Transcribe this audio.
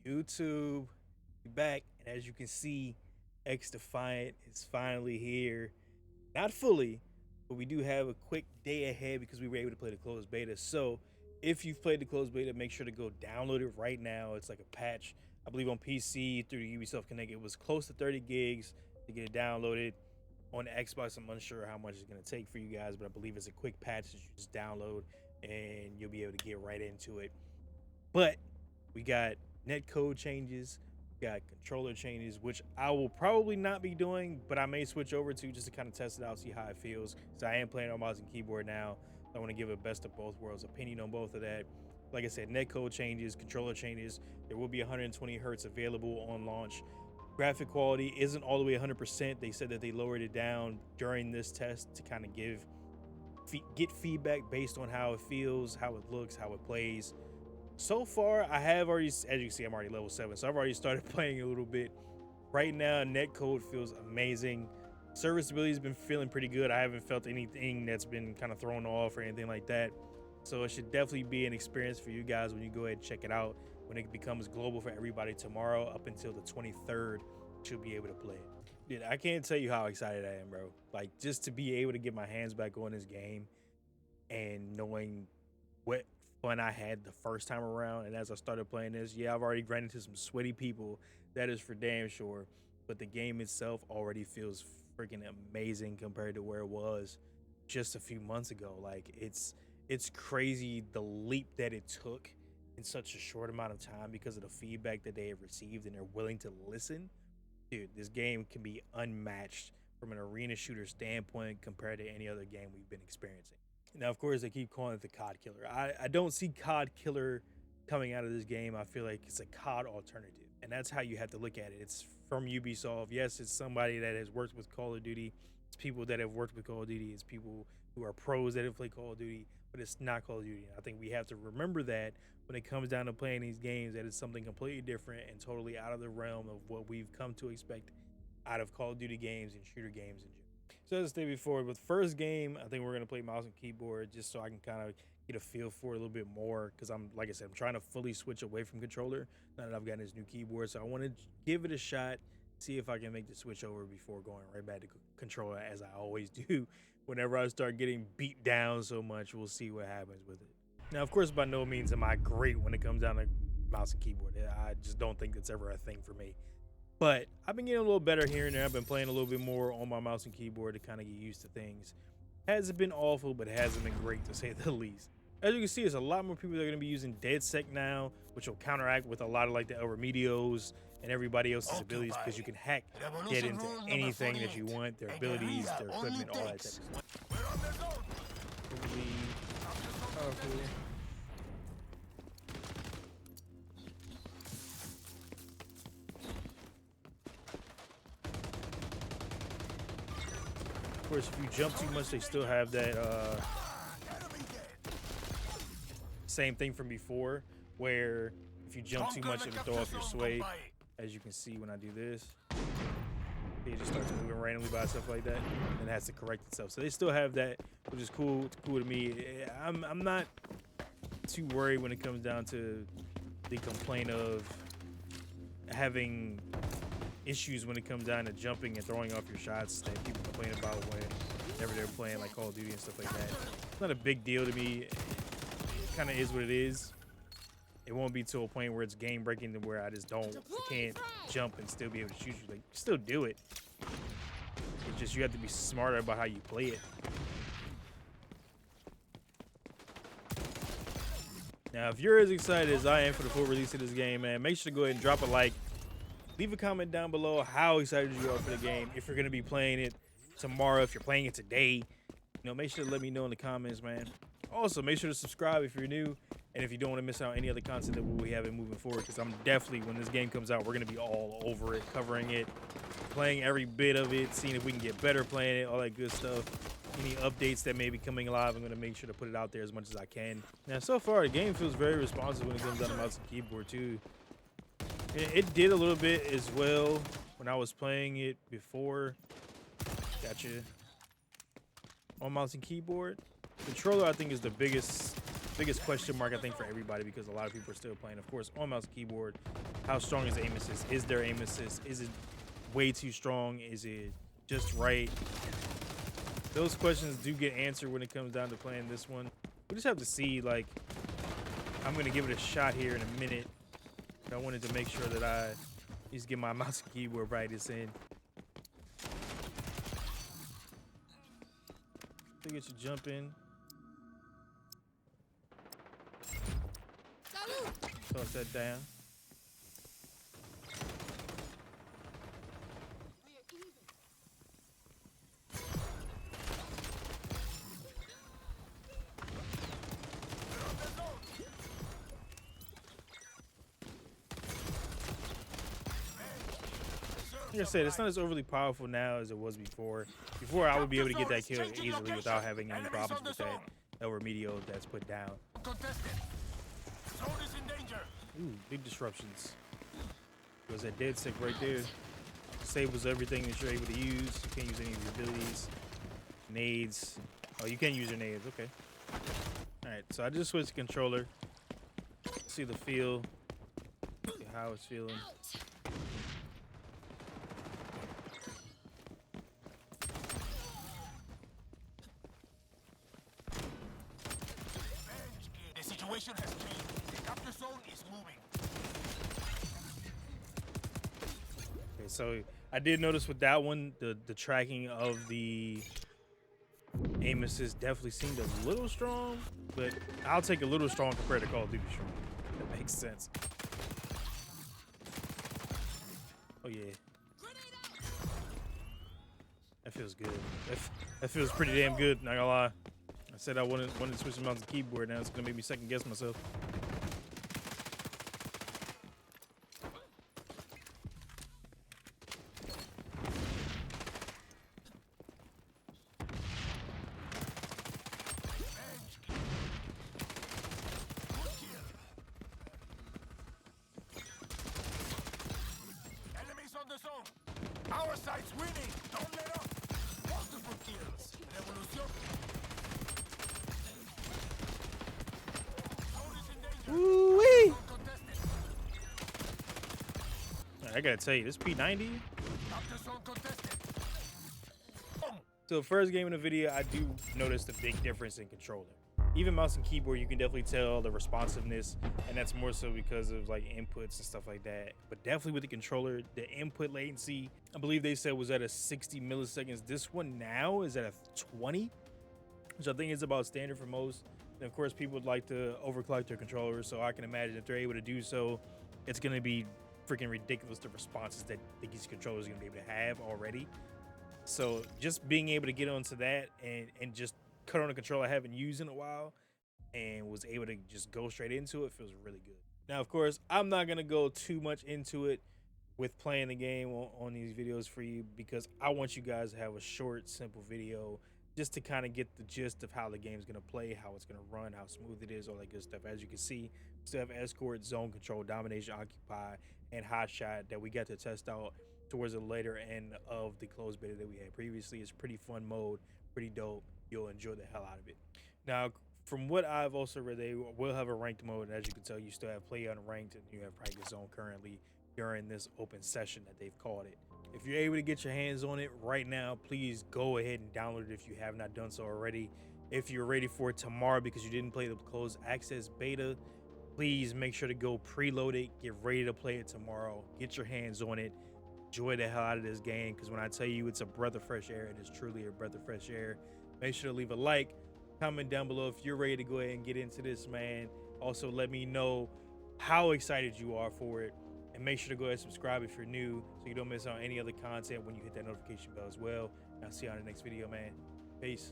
YouTube, we back, and as you can see, XDefiant is finally here. Not fully, but we do have a quick day ahead because we were able to play the closed beta. So if you've played the closed beta, make sure to go download it right now. It's like a patch. I believe on PC through the Ubisoft Connect, it was close to 30 gigs to get it downloaded. On Xbox, I'm unsure how much it's going to take for you guys, but I believe it's a quick patch that you just download and you'll be able to get right into it. But we got netcode changes, we got controller changes, which I will probably not be doing, but I may switch over to just to kind of test it out, see how it feels. So I am playing on mouse and keyboard now. I want to give a best of both worlds opinion on both of that. Like I said, netcode changes, controller changes. There will be 120 hertz available on launch. Graphic quality isn't all the way 100%. They said that they lowered it down during this test to kind of get feedback based on how it feels, how it looks, how it plays. So far, I have already, as you can see, I'm already level 7, so I've already started playing a little bit. Right now, netcode feels amazing. Serviceability has been feeling pretty good. I haven't felt anything that's been kind of thrown off or anything like that. So it should definitely be an experience for you guys when you go ahead and check it out. When it becomes global for everybody tomorrow up until the 23rd, you'll be able to play it. Dude, I can't tell you how excited I am, bro. Like, just to be able to get my hands back on this game and knowing what fun I had the first time around. And as I started playing this, yeah, I've already ran into some sweaty people, that is for damn sure, but the game itself already feels freaking amazing compared to where it was just a few months ago. Like, it's crazy the leap that it took in such a short amount of time because of the feedback that they have received and they're willing to listen. Dude, this game can be unmatched from an arena shooter standpoint compared to any other game we've been experiencing. Now, of course, they keep calling it the COD killer. I don't see COD killer coming out of this game. I feel like it's a COD alternative, and that's how you have to look at it. It's from Ubisoft. Yes, it's somebody that has worked with Call of Duty. It's people that have worked with Call of Duty. It's people who are pros that have played Call of Duty, but it's not Call of Duty. I think we have to remember that when it comes down to playing these games, that it's something completely different and totally out of the realm of what we've come to expect out of Call of Duty games and shooter games in general. So as I stated before, with first game, I think we're gonna play mouse and keyboard just so I can kind of get a feel for it a little bit more, because I'm, like I said, I'm trying to fully switch away from controller now that I've gotten this new keyboard. So I want to give it a shot, see if I can make the switch over before going right back to controller, as I always do whenever I start getting beat down so much. We'll see what happens with it. Now, of course, by no means am I great when it comes down to mouse and keyboard. I just don't think that's ever a thing for me. But I've been getting a little better here and there. I've been playing a little bit more on my mouse and keyboard to kind of get used to things. Hasn't been awful, but it hasn't been great, to say the least. As you can see, there's a lot more people that are going to be using DeadSec now, which will counteract with a lot of like the El Remedios and everybody else's abilities, because you can hack Dead into anything that you want, their abilities, their equipment, all that type of stuff. Of course, if you jump too much, they still have that same thing from before, where if you jump too much, it'll throw off your sway. As you can see when I do this, it just starts moving randomly by itself like that, and it has to correct itself. So they still have that, which is cool. It's cool to me. I'm not too worried when it comes down to the complaint of having issues when it comes down to jumping and throwing off your shots that people complain about whenever they're playing like Call of Duty and stuff like that. It's not a big deal to me. It kind of is what it is. It won't be to a point where it's game breaking to where I can't jump and still be able to shoot you. Like, still do it. It's just you have to be smarter about how you play it. Now, if you're as excited as I am for the full release of this game, man, make sure to go ahead and drop a like. Leave a comment down below how excited you are for the game. If you're going to be playing it tomorrow, if you're playing it today, make sure to let me know in the comments, man. Also, make sure to subscribe if you're new, and if you don't want to miss out on any other content that we'll be having moving forward, because I'm definitely, when this game comes out, we're going to be all over it, covering it, playing every bit of it, seeing if we can get better playing it, all that good stuff. Any updates that may be coming live, I'm going to make sure to put it out there as much as I can. Now, so far, the game feels very responsive when it comes down to mouse and keyboard, too. It did a little bit as well when I was playing it before. Gotcha. On mouse and keyboard. Controller, I think, is the biggest biggest question mark I think for everybody, because a lot of people are still playing, of course, on mouse and keyboard. How strong is aim assist? Is there aim assist? Is it way too strong? Is it just right? Those questions do get answered when it comes down to playing this one. We just have to see. Like, I'm gonna give it a shot here in a minute. I wanted to make sure that I at least get my mouse and keyboard practice in. To get you jumping. Toss that down. Like I said, it's not as overly powerful now as it was before. Before, I would be able to get that kill easily without having any problems with that El Remedio that's put down. Ooh, big disruptions. There's that dead sick right there. Disables everything that you're able to use. You can't use any of your abilities. Nades. Oh, you can't use your nades. Okay. Alright, so I just switched the controller. See the feel. See how it's feeling. Has changed. The capture zone is moving. Okay, so I did notice with that one, the tracking of the aim assist definitely seemed a little strong, but I'll take a little strong compared to Call of Duty strong. That makes sense. Oh yeah. That feels good. That feels pretty damn good, not gonna lie. I said I wanted to switch the mouse and keyboard. Now it's gonna make me second guess myself. Enemies on the zone. Our side's winning. Don't let up. Multiple kills. Revolution. Woo-wee! I gotta tell you, this P90. So first game in the video, I do notice the big difference in controller. Even mouse and keyboard, you can definitely tell the responsiveness, and that's more so because of like inputs and stuff like that. But definitely with the controller, the input latency, I believe they said was at a 60 milliseconds. This one now is at a 20, which I think is about standard for most. And of course, people would like to overclock their controllers, so I can imagine if they're able to do so, it's going to be freaking ridiculous the responses that these controllers are going to be able to have already. So just being able to get onto that and just cut on a controller I haven't used in a while and was able to just go straight into it feels really good. Now, of course, I'm not going to go too much into it with playing the game on these videos for you, because I want you guys to have a short, simple video just to kind of get the gist of how the game's going to play, how it's going to run, how smooth it is, all that good stuff. As you can see, we still have Escort, Zone Control, Domination, Occupy, and Hot Shot that we got to test out towards the later end of the closed beta that we had previously. It's pretty fun mode, pretty dope. You'll enjoy the hell out of it. Now, from what I've also read, they will have a ranked mode. And as you can tell, you still have play unranked and you have practice zone currently during this open session that they've called it. If you're able to get your hands on it right now, please go ahead and download it if you have not done so already. If you're ready for it tomorrow because you didn't play the closed access beta, please make sure to go preload it, get ready to play it tomorrow, get your hands on it, enjoy the hell out of this game, because when I tell you it's a breath of fresh air, it is truly a breath of fresh air. Make sure to leave a like, comment down below if you're ready to go ahead and get into this, man. Also, let me know how excited you are for it, and make sure to go ahead and subscribe if you're new so you don't miss out on any other content when you hit that notification bell as well. And I'll see you on the next video, man. Peace.